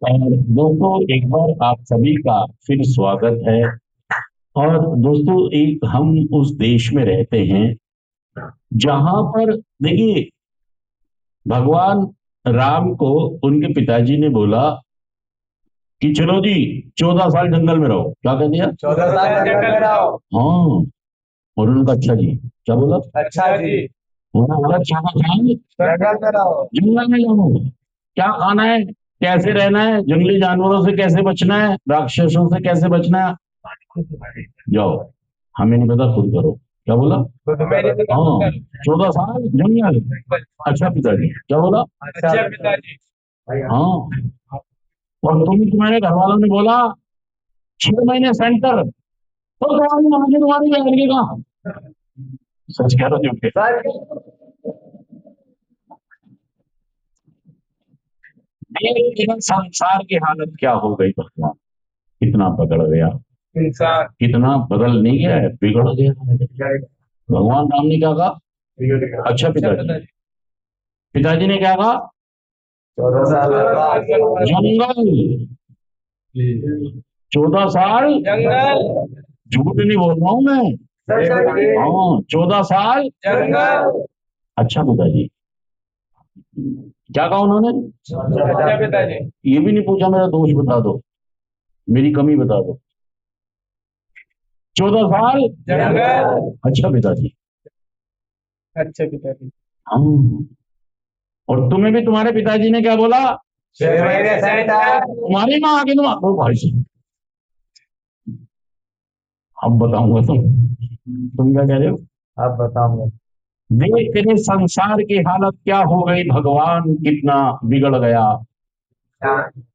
और दोस्तों एक बार आप सभी का फिर स्वागत है। और दोस्तों एक हम उस देश में रहते हैं जहां पर देखिए भगवान राम को उनके पिताजी ने बोला कि चलो जी 14 साल जंगल में रहो। क्या कह दिया? 14 साल जंगल में रहो। हाँ। और उन्होंने कहा अच्छा जी। क्या बोला? अच्छा जी। उन्होंने बोला 14 साल जंगल में रहो। जंगल में जाओ। क्या खाना है, कैसे रहना है, जंगली जानवरों से कैसे बचना है, राक्षसों से कैसे बचना है, जाओ। हमें नहीं पता, खुद करो। क्या बोला? मेरे हाँ। 14 साल जंगल। अच्छा पिताजी। क्या बोला? अच्छा पिताजी। हाँ। और तुम्हारे घर वालों ने बोला 6 महीने सेंटर, तो तुम्हारी माँ की तुम्हारी लड़की का सच कह रहे हो झूठ कह रहे हो? लेकिन संसार की हालत क्या हो गई भगवान, कितना बदल गया। इंसान कितना बदल नहीं गया है, बिगड़ गया है। भगवान राम ने क्या कहा? अच्छा पिताजी। पिताजी ने क्या कहा? 14 साल जंगल। 14 साल जंगल। झूठ नहीं बोल रहा हूं मैं। हाँ, 14 साल जंगल। अच्छा पिताजी। क्या कहा उन्होंने? अच्छा पिताजी। ये भी नहीं पूछा मेरा दोष बता दो, मेरी कमी बता दो। 14 साल जंगल। अच्छा पिताजी। अच्छा पिताजी। हाँ। और तुम्हें भी तुम्हारे पिताजी ने क्या बोला? 6 महीने सेंटर। तुम्हारी माँ आगे तुम भाई साहब, अब बताऊंगा तुम क्या कह रहे हो? अब बताऊंगा। देख तेरे संसार की हालत क्या हो गई, भगवान कितना बिगड़ गया।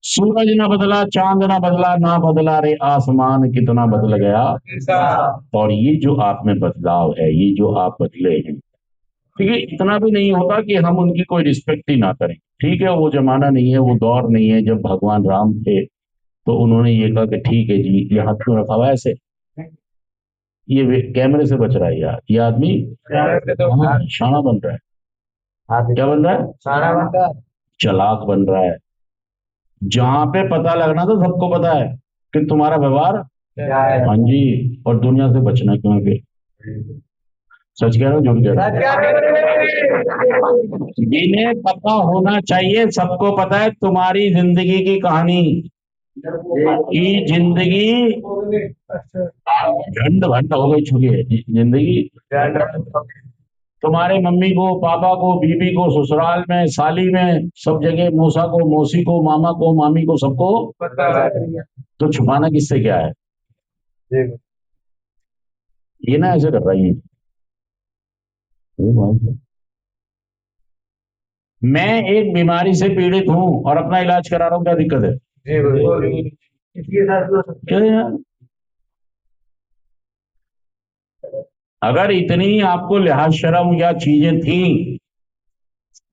सूरज न बदला, चांद न बदला, ना बदला रे आसमान, कितना बदल गया। इंसान। और ये जो आप में बदलाव है, ये जो आप बदले हैं, देखिए इतना भी नहीं होता कि हम उनकी कोई रिस्पेक्ट ही ना करें। ठीक है, वो जमाना नहीं है, वो दौर नहीं है जब भगवान राम थे तो उन्होंने ये कहा कि ठीक है जी, ये हाथ क्यों रखा हुआ है ऐसे, ये कैमरे से बच रहा है यार, ये आदमी हाँ, शाना बन रहा है। क्या बन रहा है? सारा बंदा। चालाक बन रहा है। जहां पे पता लगना तो सबको पता है कि तुम्हारा व्यवहार क्या है? हाँ जी, और दुनिया से बचना क्यों है फिर? सच कह रहा हूँ झूठ कह रहा हूँ? जिन्हें पता होना चाहिए, सबको पता है तुम्हारी जिंदगी की कहानी, कि जिंदगी झंड भंड हो गई चुकी है जिंदगी। तुम्हारे मम्मी को, पापा को, बीबी को, ससुराल में, साली में, सब जगह, मौसा को, मौसी को, मामा को, मामी को, सबको पता है। तो छुपाना किससे क्या है? ये ना ऐसे कर रही है। मैं एक बीमारी से पीड़ित हूं और अपना इलाज करा रहा हूं, क्या दिक्कत है? जी बिल्कुल। क्या है यार? अगर इतनी आपको लिहाज शर्म या चीजें थी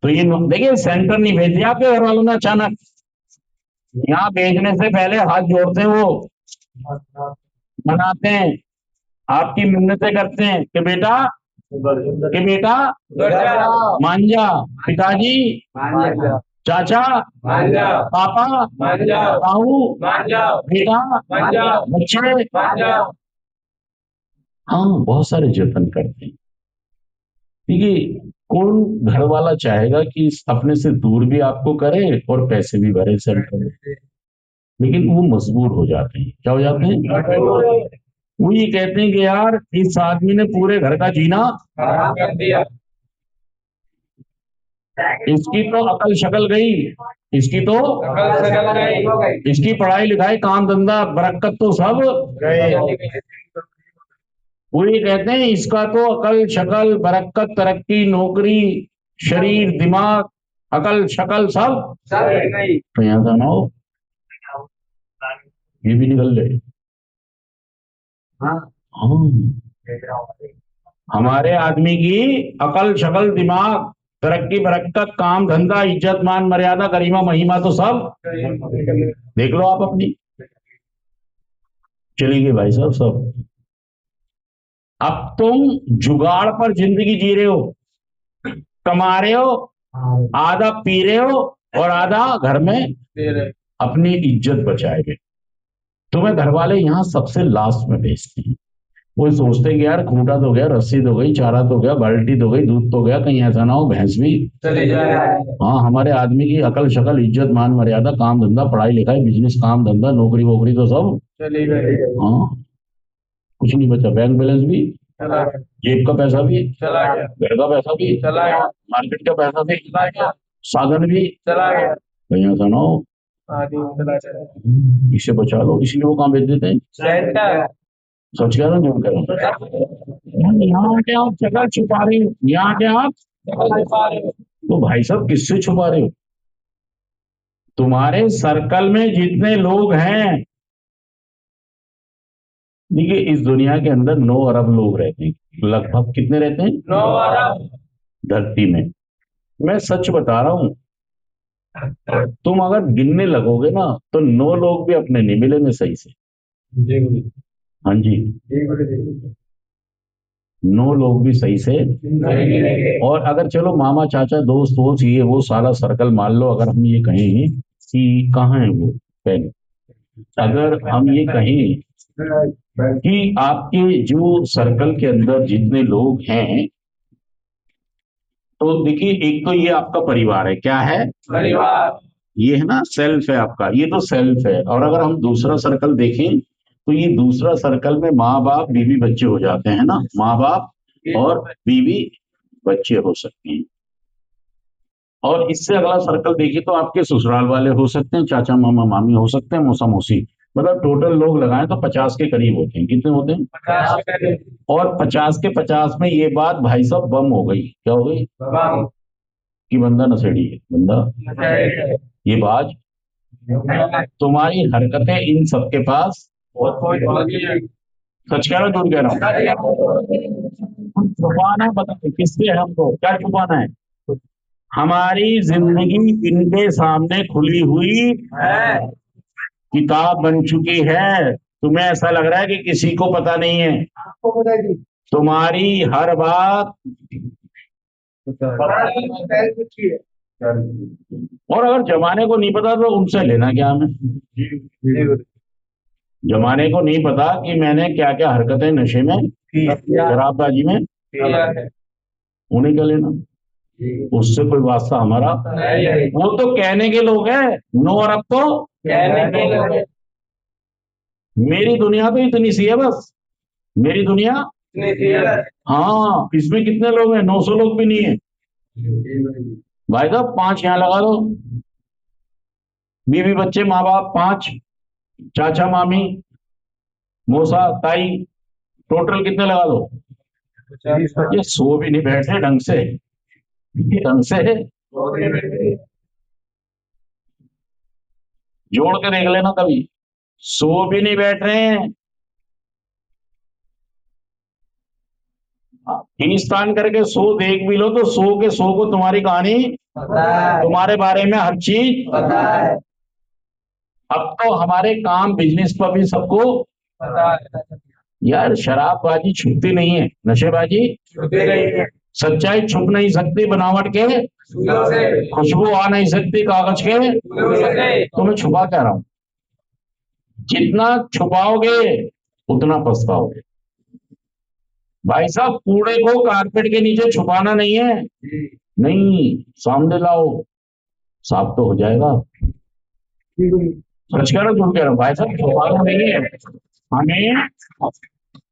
तो ये देखिए, सेंटर नहीं भेज दिया आपके घर वालों ने अचानक। यहाँ भेजने से पहले हाथ जोड़ते हैं वो, मनाते हैं, आपकी मिन्नतें करते हैं कि बेटा, मान जा, पिताजी, चाचा, पापा, ताऊ, बेटा, बच्चे। हाँ, बहुत सारे जतन करते हैं। देखिए कौन घर वाला चाहेगा कि अपने से दूर भी आपको करे और पैसे भी भरे सेंटर में? लेकिन वो मजबूर हो जाते हैं। क्या हो जाते हैं? वो ये कहते हैं कि यार इस आदमी ने पूरे घर का जीना हराम कर दिया। इसकी तो अकल शकल गई, इसकी तो अकल सकल गई। इसकी पढ़ाई लिखाई काम धंधा बरकत तो सब। गई। वो ये कहते हैं इसका तो अकल शकल बरकत तरक्की नौकरी शरीर दिमाग अकल शकल सब। सब गई। तो यहाँ का ना हो, ये भी निकल गए। हाँ, हमारे आदमी की अकल शकल दिमाग तरक्की बरकत काम धंधा इज्जत मान मर्यादा गरिमा महिमा तो सब। देख लो आप अपनी, चली गई भाई साहब सब। अब तुम जुगाड़ पर जिंदगी जी रहे हो, कमा रहे हो, आधा पी रहे हो और आधा घर में अपनी इज्जत बचाए हुए। तुम्हें घर वाले यहाँ सबसे लास्ट में भेजते हैं। वो सोचते हैं कि यार खूंटा तो गया, रस्सी तो गई, चारा तो गया, बाल्टी तो गई, दूध तो गया, कहीं ऐसा ना हो भैंस भी चले जाए। हाँ हमारे आदमी की अकल शकल इज्जत मान मर्यादा काम धंधा पढ़ाई लिखाई बिजनेस काम धंधा नौकरी वोकरी तो सब चली गई। हाँ कुछ नहीं बचा। बैंक बैलेंस भी, चला गया। जेब का पैसा भी, चला गया। घर का पैसा भी, चला गया। मार्केट का पैसा भी, चला गया। साधन भी, चला गया। कहीं ऐसा ना हो। आदमी चला गया। इसे बचा लो, इसलिए वो काम भेज देते हैं। सेंटर। सच कह रहा हूँ झूठ कह रहा हूँ? यहाँ के आप जगह छुपा रहे हो, यहाँ के आप तो भाई साहब किससे छुपा रहे हो? तुम्हारे सर्कल में जितने लोग हैं, देखिए इस दुनिया के अंदर 9 अरब लोग रहते हैं, लगभग कितने रहते हैं 9 अरब धरती में। मैं सच बता रहा हूं, तुम अगर गिनने लगोगे ना तो 9 लोग भी अपने नहीं मिलेंगे सही से। हाँ जी 9 लोग भी सही से। और अगर चलो मामा चाचा दोस्त वोस्त ये वो सारा सर्कल मान लो, अगर हम ये कहें कि कहाँ है वो पहले, अगर हम ये कहें कि आपके जो सर्कल के अंदर जितने लोग हैं, तो देखिए एक तो ये आपका परिवार है, क्या है परिवार। ये है ना, सेल्फ है आपका, ये तो सेल्फ है। और अगर हम दूसरा सर्कल देखें तो ये दूसरा सर्कल में माँ बाप बीवी बच्चे हो जाते हैं ना, माँ बाप और बीवी बच्चे हो सकते हैं। और इससे अगला सर्कल देखिए तो आपके ससुराल वाले हो सकते हैं, चाचा मामा मामी हो सकते हैं, मौसा मौसी, मतलब टोटल लोग लगाएं तो 50 के करीब होते हैं। कितने होते हैं 50 के और 50 के 50 में ये बात भाई साहब बम हो गई, क्या हो गई करीब। कि बंदा नशेड़ी है, बंदा ये बात, तुम्हारी हरकतें इन सबके पास। सच कह रहा हूं झूठ कह रहा हूं? छुपाना बता किससे है, हमको क्या छुपाना है? हमारी जिंदगी इनके सामने खुली हुई है। किताब बन चुकी है। तुम्हें ऐसा लग रहा है कि किसी को पता नहीं है? आपको पता है जी। तुम्हारी हर बात। और अगर जमाने को नहीं पता तो उनसे लेना क्या हमें? जमाने को नहीं पता कि मैंने क्या क्या हरकतें नशे में शराबबाजी में, उन्हें क्या लेना? उससे कोई वास्ता हमारा। वो तो कहने के लोग हैं 9 अरब तो कहने के लोग हैं। मेरी दुनिया तो इतनी सी है बस, मेरी दुनिया। हाँ इसमें कितने लोग हैं? 900 लोग भी नहीं है भाई साहब। 5 यहाँ लगा दो, बीवी बच्चे माँ बाप 5, चाचा मामी मौसा ताई, टोटल कितने लगा दो? ये सो भी नहीं बैठे ढंग से, ढंग से जोड़ के देख लेना कभी, सो भी नहीं बैठ रहे हैं। हिंदुस्तान करके सो देख भी लो तो सो के सो को तुम्हारी कहानी, तुम्हारे बारे में हर चीज पता है। अब तो हमारे काम बिजनेस पर भी सबको पता है। यार शराबबाजी छुपती नहीं है, नशेबाजी छुपे नहीं है। सच्चाई छुप नहीं सकती बनावट के, फूलों से। खुशबू आ नहीं सकती कागज के, फूलों से। तो मैं छुपा कह रहा हूं। जितना छुपाओगे उतना पछताओगे। भाई साहब कूड़े को कारपेट के नीचे छुपाना नहीं है, नहीं सामने लाओ, साफ तो हो जाएगा। सच कह रहा हूं झूठ कह रहा हूं? भाई साहब छुपाना नहीं है, हमें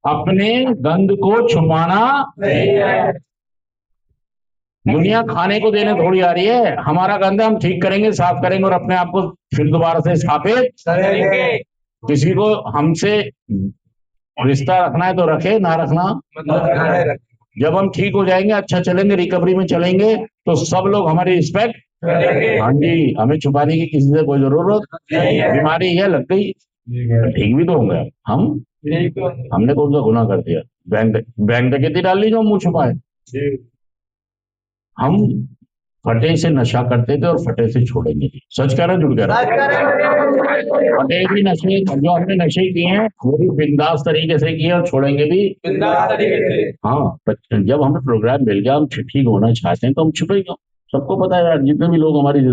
अपने गंद को छुपाना नहीं है। दुनिया खाने को देने थोड़ी आ रही है। हमारा गंद हम ठीक करेंगे, साफ करेंगे और अपने आप को फिर दोबारा से स्थापित करेंगे। किसी को हमसे रिश्ता रखना है तो रखे, ना रखना। मतलब जब हम ठीक हो जाएंगे, अच्छा चलेंगे, रिकवरी में चलेंगे, तो सब लोग हमारी रिस्पेक्ट करेंगे। हाँ जी। हमें छुपाने की किसी से कोई जरूरत नहीं है। बीमारी है लग गई, ठीक भी तो होंगे हम। हमने कौन सा गुनाह कर दिया? बैंक डकैती डाल ली जो हम मुंह छुपाए। हम फटे से नशा करते थे और फटे से छोड़ेंगे। सच कह रहे हैं झूठ कह रहे हैं? फटे भी नशे जो हमने नशे किए हैं वो भी बिंदास तरीके से किए और छोड़ेंगे भी बिंदास तरीके से। हाँ। जब हमें प्रोग्राम मिल गया, हम ठीक होना चाहते हैं तो हम छुपेंगे। सबको पता है यार, जितने भी लोग हमारी